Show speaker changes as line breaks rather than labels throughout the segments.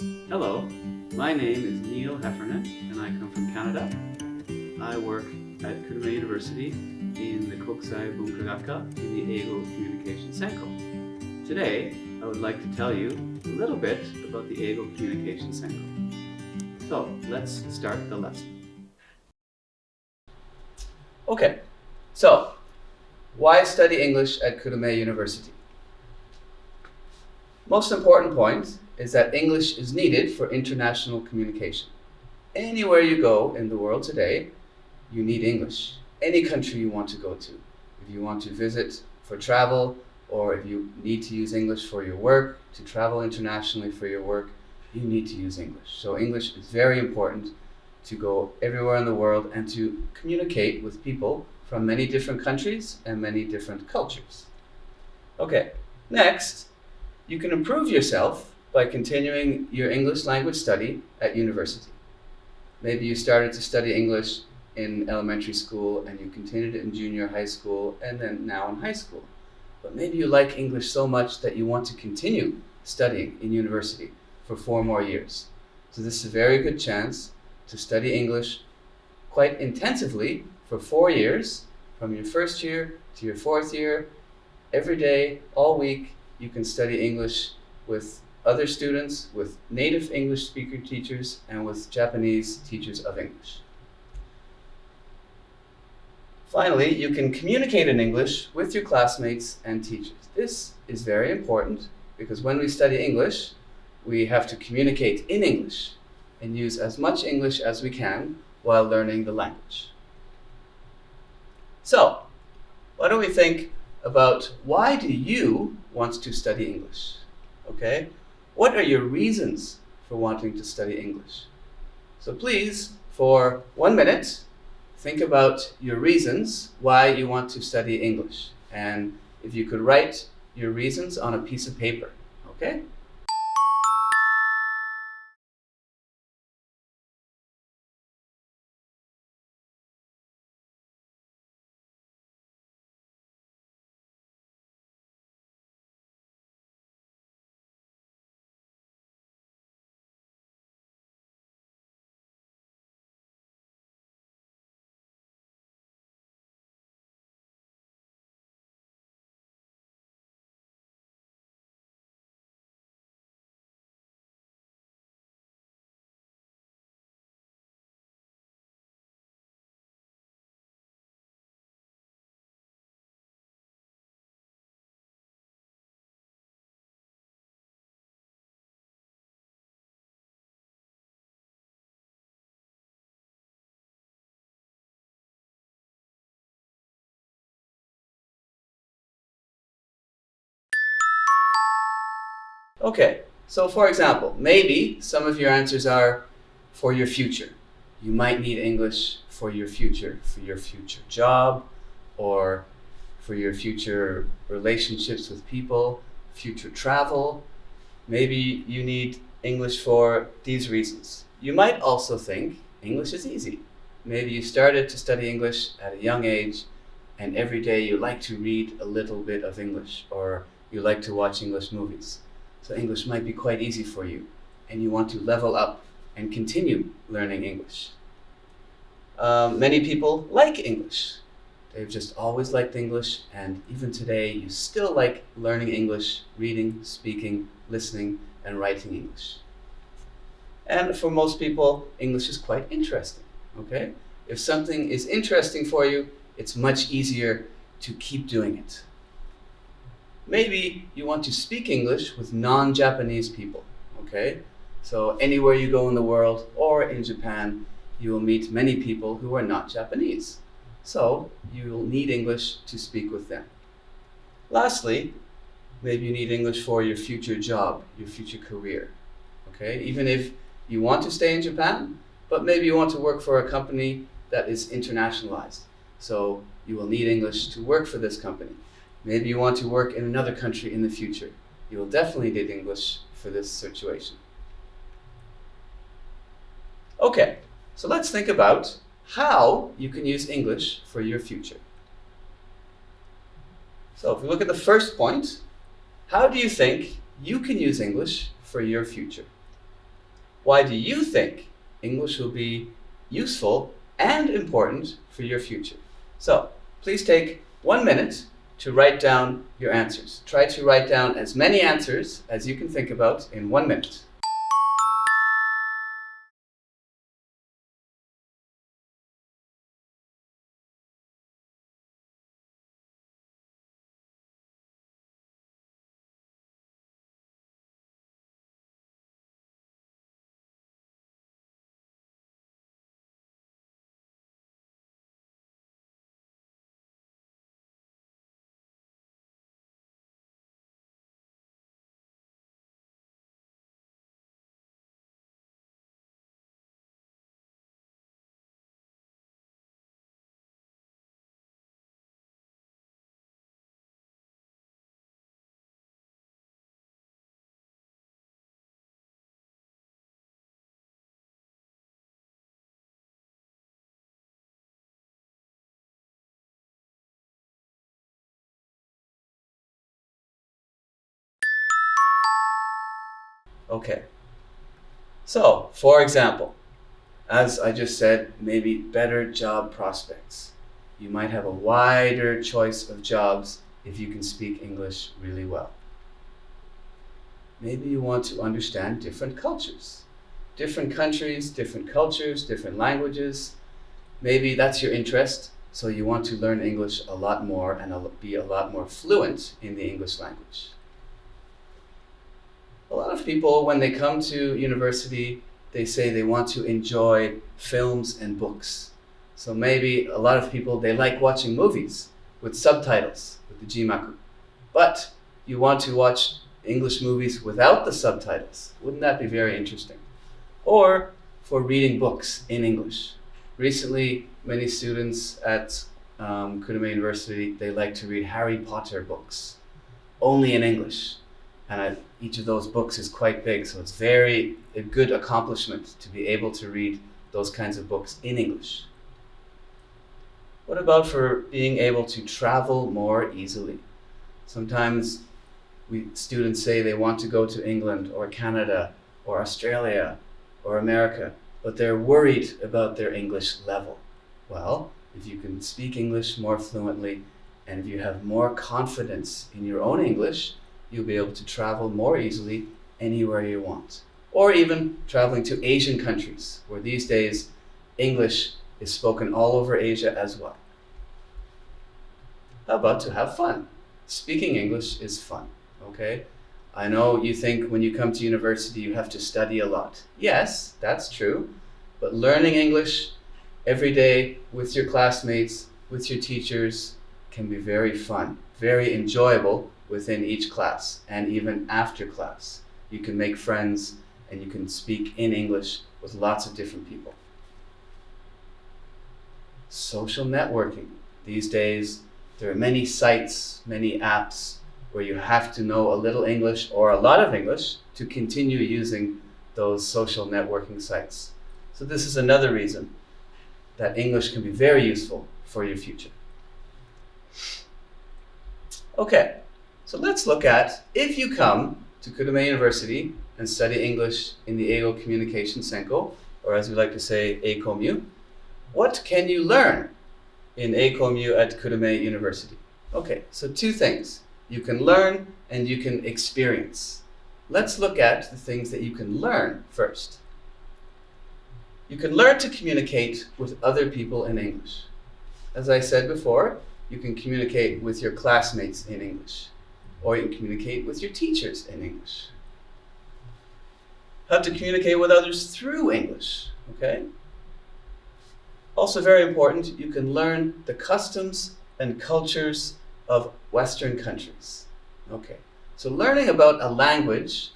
Hello, my name is Neil Heffernan and I come from Canada. I work at Kurume University in the Kokusai Bunka Gakka in the Eigo Communication Senko. Today, I would like to tell you a little bit about the Eigo Communication Senko. So, let's start the lesson.
Okay, so why study English at Kurume University? Most important point is that English is needed for international communication. Anywhere you go in the world today, you need English. Any country you want to go to. If you want to visit for travel, or if you need to use English for your work, to travel internationally for your work, you need to use English. So English is very important to go everywhere in the world and to communicate with people from many different countries and many different cultures. Okay, next, you can improve yourself by continuing your English language study at university. Maybe you started to study English in elementary school and you continued it in junior high school and then now in high school. But maybe you like English so much that you want to continue studying in university for 4 more years. So this is a very good chance to study English quite intensively for 4 years, from your first year to your 4th year. Every day, all week, you can study English with other students, with native English speaker teachers, and with Japanese teachers of English. Finally, you can communicate in English with your classmates and teachers. This is very important because when we study English, we have to communicate in English and use as much English as we can while learning the language. So, what do we think about why do you want to study English? Okay, what are your reasons for wanting to study English? So please, for 1 minute, think about your reasons why you want to study English. And if you could write your reasons on a piece of paper, okay? Okay, so for example, maybe some of your answers are for your future. You might need English for your future job, or for your future relationships with people, future travel. Maybe you need English for these reasons. You might also think English is easy. Maybe you started to study English at a young age and every day you like to read a little bit of English or you like to watch English movies. So English might be quite easy for you and you want to level up and continue learning English. Many people like English. They've just always liked English, and even today you still like learning English, reading, speaking, listening, and writing English. And for most people, English is quite interesting, okay? If something is interesting for you, it's much easier to keep doing it. Maybe you want to speak English with non-Japanese people, okay? So anywhere you go in the world or in Japan, you will meet many people who are not Japanese. So you will need English to speak with them. Lastly, maybe you need English for your future job, your future career, okay? Even if you want to stay in Japan, but maybe you want to work for a company that is internationalized. So you will need English to work for this company. Maybe you want to work in another country in the future. You will definitely need English for this situation. Okay, so let's think about how you can use English for your future. So if we look at the first point, how do you think you can use English for your future? Why do you think English will be useful and important for your future? So, please take 1 minute to write down your answers. Try to write down as many answers as you can think about in 1 minute. Okay. So, for example, as I just said, maybe better job prospects. You might have a wider choice of jobs if you can speak English really well. Maybe you want to understand different cultures. Different countries, different cultures, different languages. Maybe that's your interest, so you want to learn English a lot more and be a lot more fluent in the English language. A lot of people, when they come to university, they say they want to enjoy films and books. So maybe a lot of people, they like watching movies with subtitles, with the jimaku. But you want to watch English movies without the subtitles. Wouldn't that be very interesting? Or for reading books in English. Recently, many students at Kurume University, they like to read Harry Potter books, only in English. And each of those books is quite big, so it's a good accomplishment to be able to read those kinds of books in English. What about for being able to travel more easily? Sometimes students say they want to go to England or Canada or Australia or America, but they're worried about their English level. Well, if you can speak English more fluently and if you have more confidence in your own English, you'll be able to travel more easily anywhere you want. Or even traveling to Asian countries, where these days English is spoken all over Asia as well. How about to have fun? Speaking English is fun, okay? I know you think when you come to university you have to study a lot. Yes, that's true, but learning English every day with your classmates, with your teachers, can be very fun, very enjoyable within each class and even after class. You can make friends and you can speak in English with lots of different people. Social networking. These days, there are many sites, many apps where you have to know a little English or a lot of English to continue using those social networking sites. So this is another reason that English can be very useful for your future. Okay. So let's look at, if you come to Kurume University and study English in the Eigo Communication Senko, or as we like to say, Eikomyu, what can you learn in Eikomyu at Kurume University? Okay, so 2 things. You can learn and you can experience. Let's look at the things that you can learn first. You can learn to communicate with other people in English. As I said before, you can communicate with your classmates in English. Or you can communicate with your teachers in English. How to communicate with others through English, okay? Also very important, you can learn the customs and cultures of Western countries. Okay, so learning about a language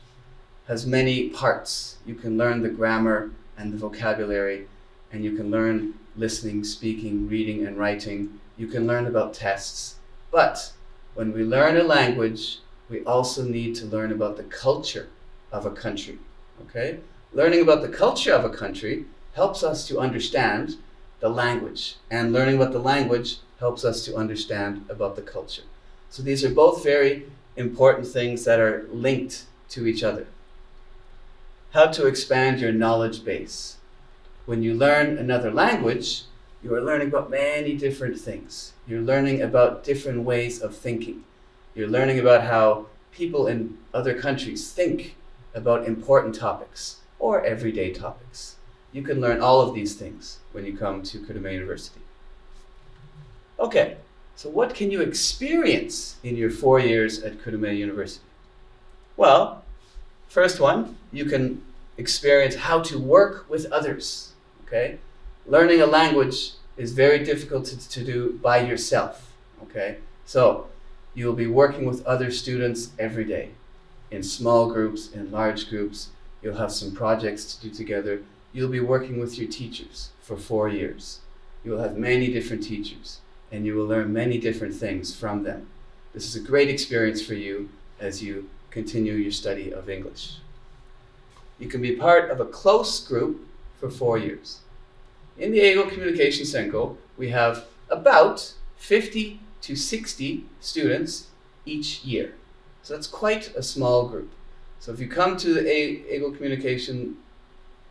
has many parts. You can learn the grammar and the vocabulary, and you can learn listening, speaking, reading, and writing. You can learn about tests, but when we learn a language, we also need to learn about the culture of a country, okay? Learning about the culture of a country helps us to understand the language, and learning about the language helps us to understand about the culture. So these are both very important things that are linked to each other. how to expand your knowledge base. When you learn another language, you are learning about many different things. You're learning about different ways of thinking. You're learning about how people in other countries think about important topics or everyday topics. You can learn all of these things when you come to Kurume University. Okay, so what can you experience in your 4 years at Kurume University? Well, first one, you can experience how to work with others. Okay? Learning a language is very difficult to do by yourself. Okay? So you'll be working with other students every day, in small groups, in large groups. You'll have some projects to do together. You'll be working with your teachers for 4 years. You will have many different teachers, and you will learn many different things from them. This is a great experience for you as you continue your study of English. You can be part of a close group for 4 years. In the Eigo Communication Senko, we have about 50 to 60 students each year. So that's quite a small group. So if you come to the Eigo Communication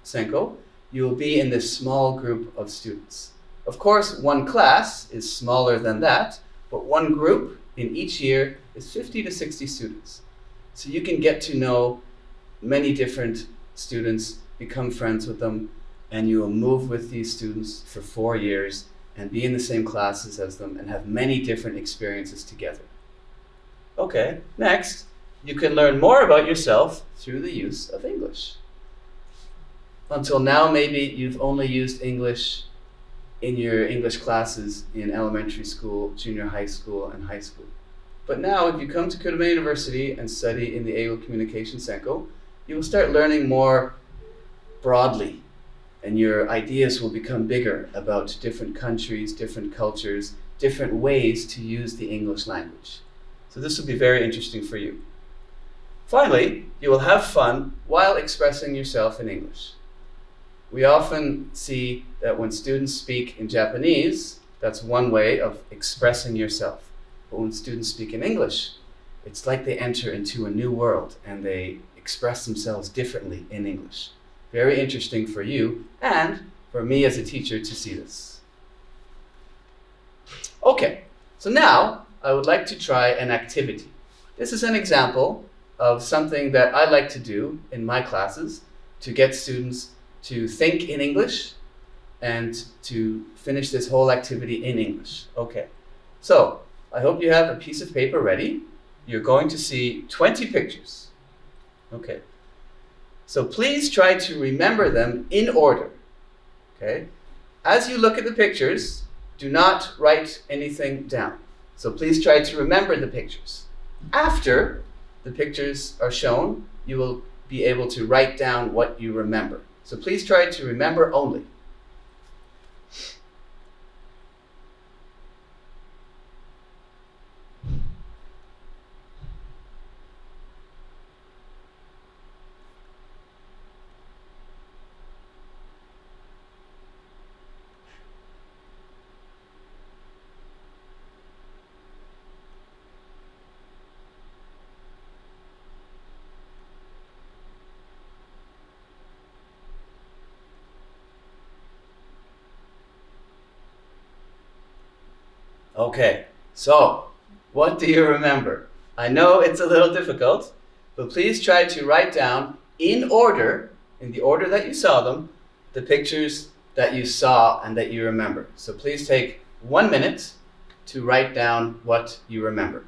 Senko, you will be in this small group of students. Of course, one class is smaller than that, but one group in each year is 50 to 60 students. So you can get to know many different students, become friends with them, and you will move with these students for 4 years and be in the same classes as them and have many different experiences together. Okay, next, you can learn more about yourself through the use of English. Until now, maybe you've only used English in your English classes in elementary school, junior high school, and high school. But now, if you come to Kurume University and study in the Eigo Communication Senko, you will start learning more broadly, and your ideas will become bigger about different countries, different cultures, different ways to use the English language. So this will be very interesting for you. Finally, you will have fun while expressing yourself in English. We often see that when students speak in Japanese, that's one way of expressing yourself. But when students speak in English, it's like they enter into a new world and they express themselves differently in English. Very interesting for you and for me as a teacher to see this. Okay, so now I would like to try an activity. This is an example of something that I like to do in my classes to get students to think in English and to finish this whole activity in English. Okay, so I hope you have a piece of paper ready. You're going to see 20 pictures. Okay, so please try to remember them in order. Okay, as you look at the pictures, do not write anything down. So please try to remember the pictures. After the pictures are shown, you will be able to write down what you remember. So please try to remember only. Okay, so what do you remember? I know it's a little difficult, but please try to write down in order, in the order that you saw them, the pictures that you saw and that you remember. So please take 1 minute to write down what you remember.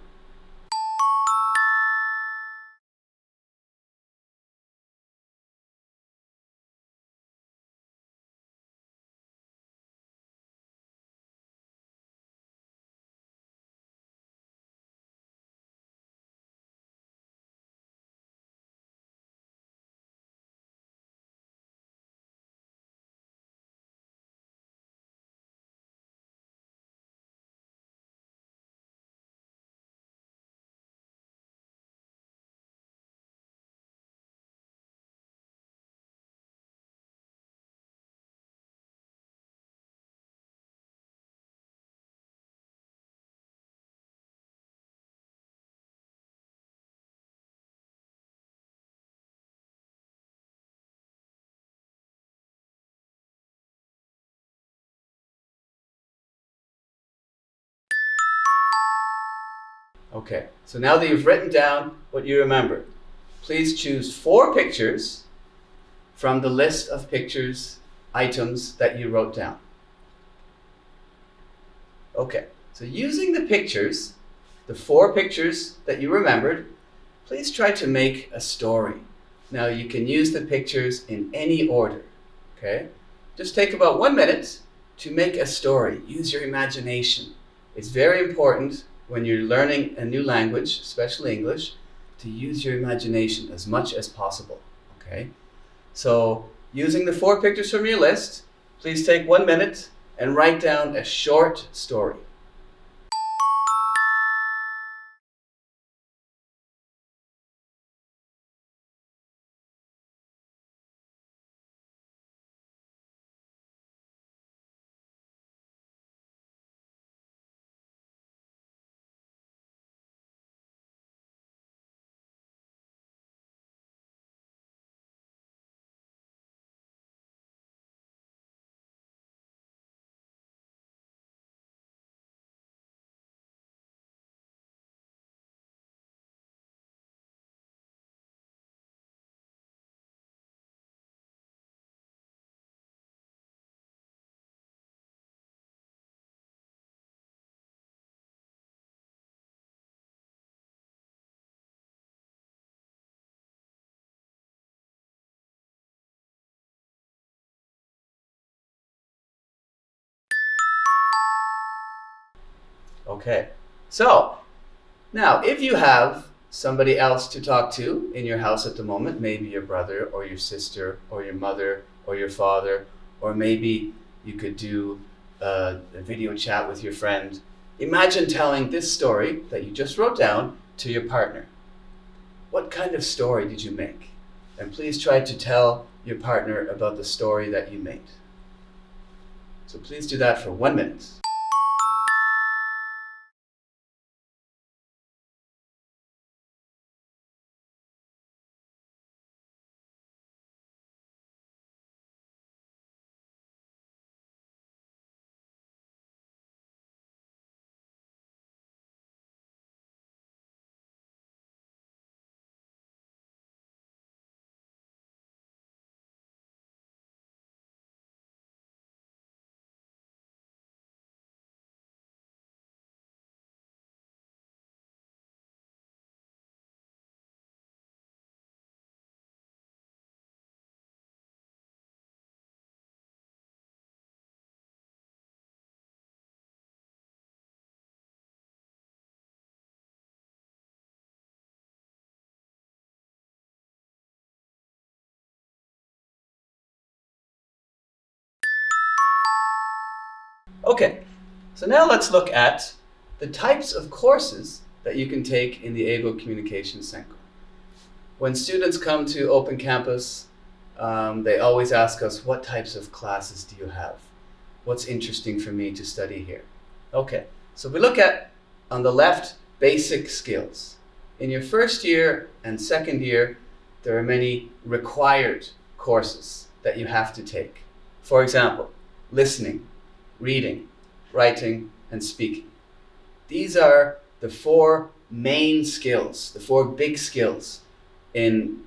Okay, so now that you've written down what you remember, please choose 4 pictures from the list of pictures, items that you wrote down. Okay, so using the pictures, the 4 pictures that you remembered, please try to make a story. Now you can use the pictures in any order, okay? Just take about 1 minute to make a story. Use your imagination. It's very important when you're learning a new language, especially English, to use your imagination as much as possible, okay? So using the 4 pictures from your list, please take 1 minute and write down a short story. Okay, so now if you have somebody else to talk to in your house at the moment, maybe your brother or your sister or your mother or your father, or maybe you could do a video chat with your friend, imagine telling this story that you just wrote down to your partner. What kind of story did you make? And please try to tell your partner about the story that you made. So please do that for 1 minute. Okay, so now let's look at the types of courses that you can take in the Eigo Communication Center. When students come to Open Campus, they always ask us, what types of classes do you have? What's interesting for me to study here? Okay, so we look at, on the left, basic skills. In your first year and second year, there are many required courses that you have to take. For example, listening, reading, writing, and speaking. These are the 4 main skills, the 4 big skills in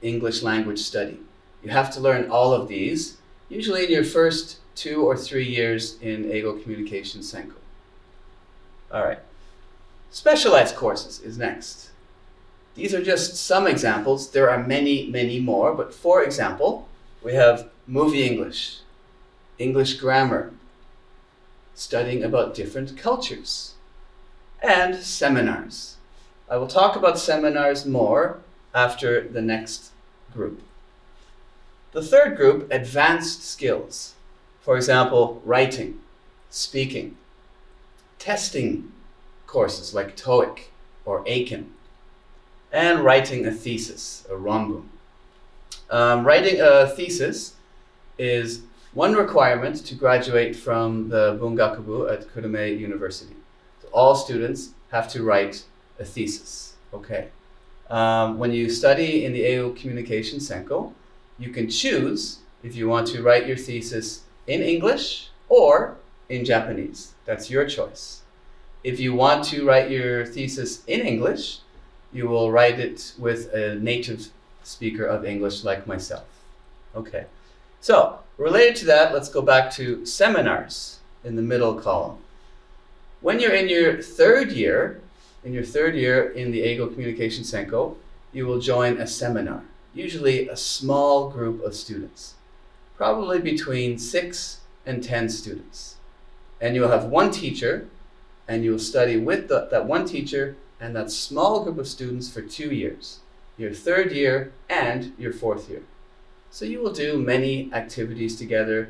English language study. You have to learn all of these, usually in your first 2 or 3 years in Eigo Communication Center. All right. Specialized courses is next. These are just some examples. There are many, many more, but for example, we have movie English, English grammar, studying about different cultures, and seminars. I will talk about seminars more after the next group. The third group, advanced skills. For example, writing, speaking, testing courses like TOEIC or Aiken, and writing a thesis, a ronbun. Writing a thesis is one requirement to graduate from the Bungakubu at Kurume University. So all students have to write a thesis. Okay. When you study in the Eigo Communication Center, you can choose if you want to write your thesis in English or in Japanese. That's your choice. if you want to write your thesis in English, you will write it with a native speaker of English like myself. Okay, so related to that, let's go back to seminars in the middle column. When you're in your third year in the Eigo Communication Senko, you will join a seminar, usually a small group of students, probably between 6 and 10 students. And you'll have one teacher, and you'll study with that one teacher and that small group of students for 2 years, your third year and your fourth year. So you will do many activities together,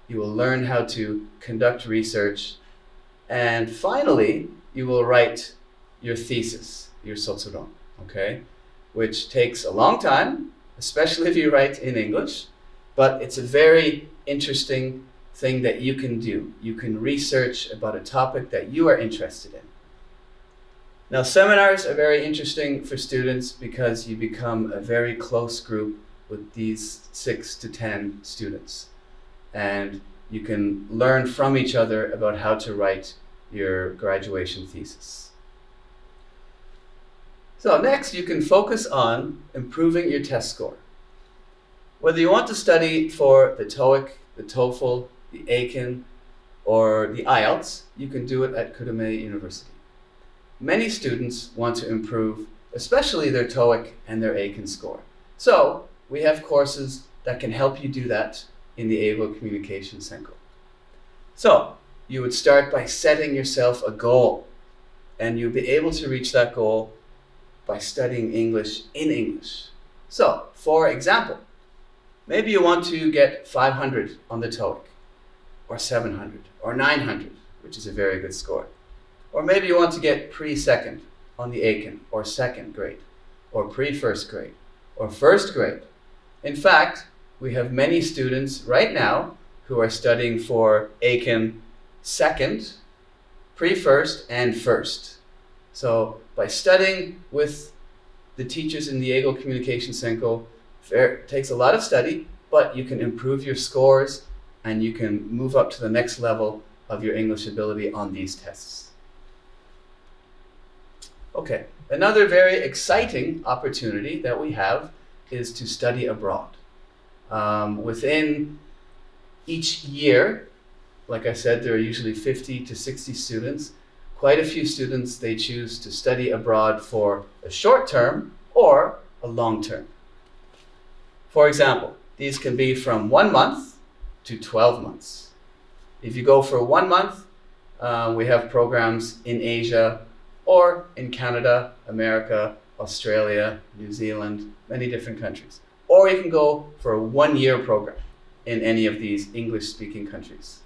you will learn how to conduct research, and finally, you will write your thesis, your sotsuron, okay? Which takes a long time, especially if you write in English, but it's a very interesting thing that you can do. You can research about a topic that you are interested in. Now, seminars are very interesting for students because you become a very close group with these 6 to 10 students. And you can learn from each other about how to write your graduation thesis. So next, you can focus on improving your test score. Whether you want to study for the TOEIC, the TOEFL, the Eiken, or the IELTS, you can do it at Kurume University. Many students want to improve, especially their TOEIC and their Eiken score. So we have courses that can help you do that in the Eigo Communication Senko. So you would start by setting yourself a goal, and you'll be able to reach that goal by studying English in English. So, for example, maybe you want to get 500 on the TOEIC, or 700, or 900, which is a very good score. Or maybe you want to get pre-second on the Eiken, or second grade, or pre-first grade, or first grade. In fact, we have many students right now who are studying for Eiken second, pre-first, and first. So by studying with the teachers in the Eigo Communication Senko, it takes a lot of study, but you can improve your scores and you can move up to the next level of your English ability on these tests. Okay, another very exciting opportunity that we have is to study abroad. Within each year, like I said, there are usually 50 to 60 students. Quite a few students, they choose to study abroad for a short term or a long term. For example, these can be from 1 month to 12 months. If you go for 1 month, we have programs in Asia or in Canada, America, Australia, New Zealand, many different countries. Or you can go for a 1-year program in any of these English-speaking countries.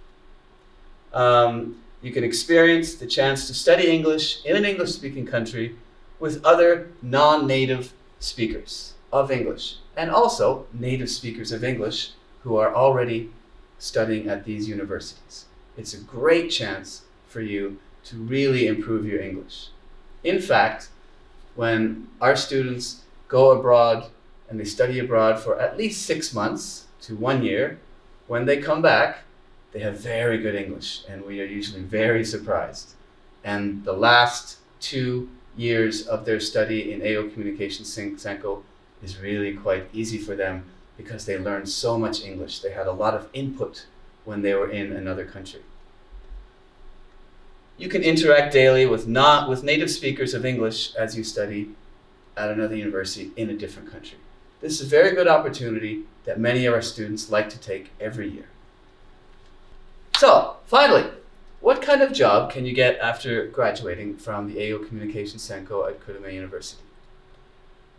You can experience the chance to study English in an English-speaking country with other non-native speakers of English, and also native speakers of English who are already studying at these universities. It's a great chance for you to really improve your English. In fact, when our students go abroad and they study abroad for at least 6 months to 1 year, when they come back, they have very good English, and we are usually very surprised. And the last 2 years of their study in Eigo Communication Senko is really quite easy for them because they learned so much English. They had a lot of input when they were in another country. You can interact daily with native speakers of English as you study at another university in a different country. This is a very good opportunity that many of our students like to take every year. So, finally, what kind of job can you get after graduating from the Eigo Communication Senko at Kurume University?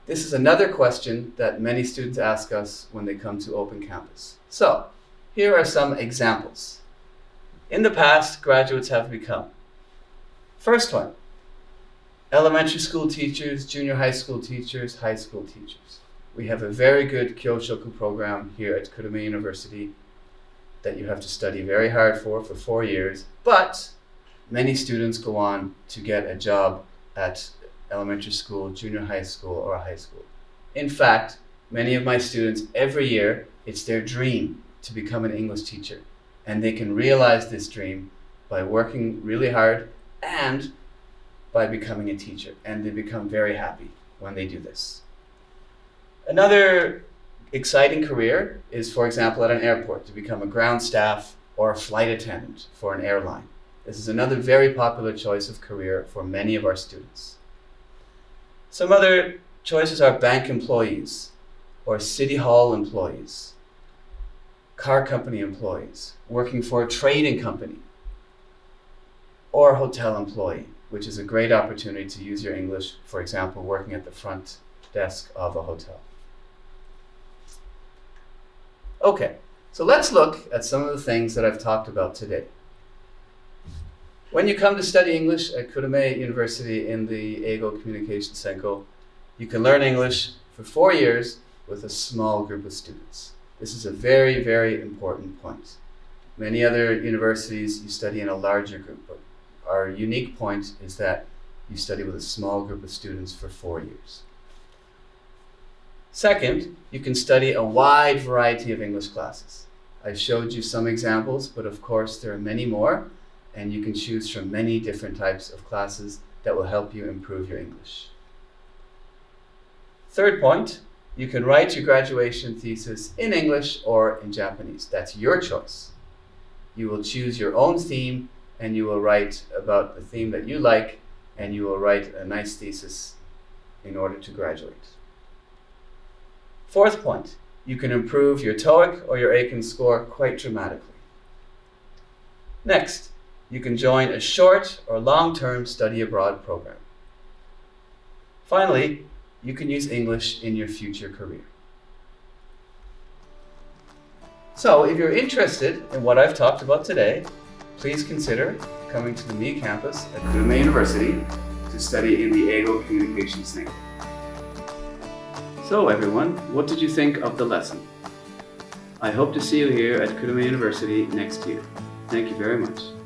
This is another question that many students ask us when they come to Open Campus. So, here are some examples. In the past, graduates have become. First one, elementary school teachers, junior high school teachers, high school teachers. We have a very good Kyoshoku program here at Kurume University that you have to study very hard for 4 years, but many students go on to get a job at elementary school, junior high school, or high school. In fact, many of my students, every year, it's their dream to become an English teacher, and they can realize this dream by working really hard and by becoming a teacher, and they become very happy when they do this. Another exciting career is, for example, at an airport, to become a ground staff or a flight attendant for an airline. This is another very popular choice of career for many of our students. Some other choices are bank employees, or city hall employees, car company employees, working for a trading company, or hotel employee, which is a great opportunity to use your English, for example, working at the front desk of a hotel. Okay, so let's look at some of the things that I've talked about today. When you come to study English at Kurume University in the Eigo Communication Senko, you can learn English for 4 years with a small group of students. This is a very, very important point. Many other universities, you study in a larger group, but our unique point is that you study with a small group of students for 4 years. Second, you can study a wide variety of English classes. I showed you some examples, but of course there are many more, and you can choose from many different types of classes that will help you improve your English. Third point, you can write your graduation thesis in English or in Japanese. That's your choice. You will choose your own theme, and you will write about the theme that you like, and you will write a nice thesis in order to graduate. Fourth point, you can improve your TOEIC or your Aiken score quite dramatically. Next, you can join a short or long-term study abroad program. Finally, you can use English in your future career. So, if you're interested in what I've talked about today, please consider coming to the ME campus at Kurume University to study in the Eigo Communication Senko. So everyone, what did you think of the lesson? I hope to see you here at Kurume University next year. Thank you very much.